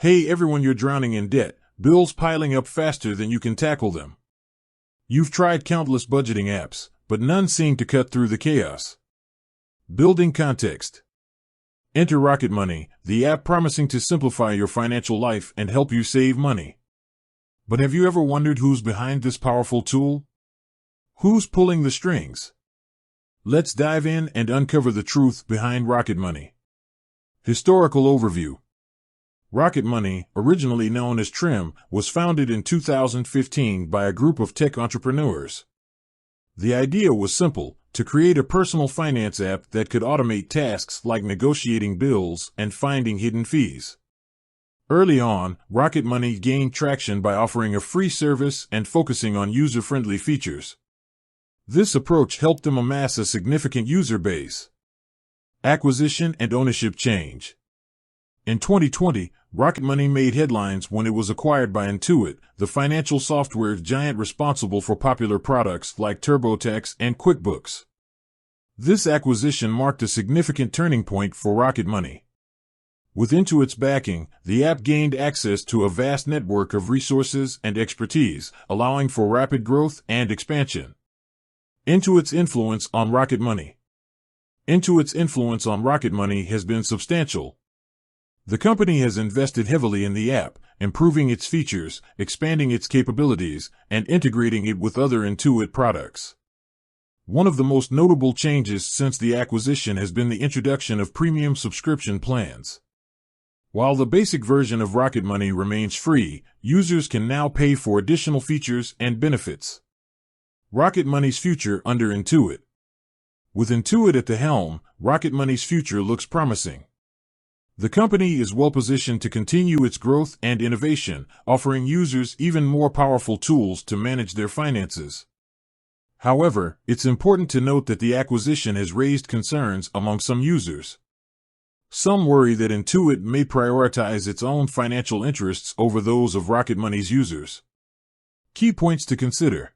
Hey everyone, you're drowning in debt, bills piling up faster than you can tackle them. You've tried countless budgeting apps, but none seem to cut through the chaos. Building context. Enter Rocket Money, the app promising to simplify your financial life and help you save money. But have you ever wondered who's behind this powerful tool? Who's pulling the strings? Let's dive in and uncover the truth behind Rocket Money. Historical overview. Rocket Money, originally known as Trim, was founded in 2015 by a group of tech entrepreneurs. The idea was simple: to create a personal finance app that could automate tasks like negotiating bills and finding hidden fees. Early on, Rocket Money gained traction by offering a free service and focusing on user-friendly features. This approach helped them amass a significant user base. Acquisition and ownership change. In 2020, Rocket Money made headlines when it was acquired by Intuit, the financial software giant responsible for popular products like TurboTax and QuickBooks. This acquisition marked a significant turning point for Rocket Money. With Intuit's backing, the app gained access to a vast network of resources and expertise, allowing for rapid growth and expansion. Intuit's influence on Rocket Money. Intuit's influence on Rocket Money has been substantial. The company has invested heavily in the app, improving its features, expanding its capabilities, and integrating it with other Intuit products. One of the most notable changes since the acquisition has been the introduction of premium subscription plans. While the basic version of Rocket Money remains free, users can now pay for additional features and benefits. Rocket Money's future under Intuit. With Intuit at the helm, Rocket Money's future looks promising. The company is well positioned to continue its growth and innovation, offering users even more powerful tools to manage their finances. However, it's important to note that the acquisition has raised concerns among some users. Some worry that Intuit may prioritize its own financial interests over those of Rocket Money's users. Key points to consider.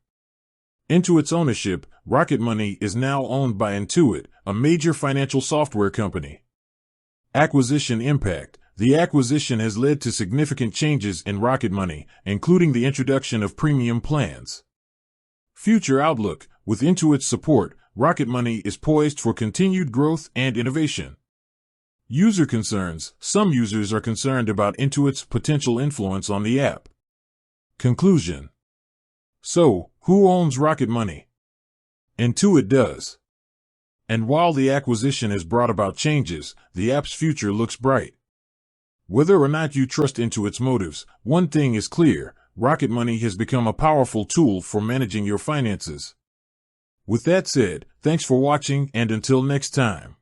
Intuit's ownership. Rocket Money is now owned by Intuit, a major financial software company. Acquisition impact. The acquisition has led to significant changes in Rocket Money, including the introduction of premium plans. Future outlook. With Intuit's support, Rocket Money is poised for continued growth and innovation. User concerns. Some users are concerned about Intuit's potential influence on the app. Conclusion. So, who owns Rocket Money? Intuit does. And while the acquisition has brought about changes, the app's future looks bright. Whether or not you trust Intuit's motives, one thing is clear: Rocket Money has become a powerful tool for managing your finances. With that said, thanks for watching, and until next time.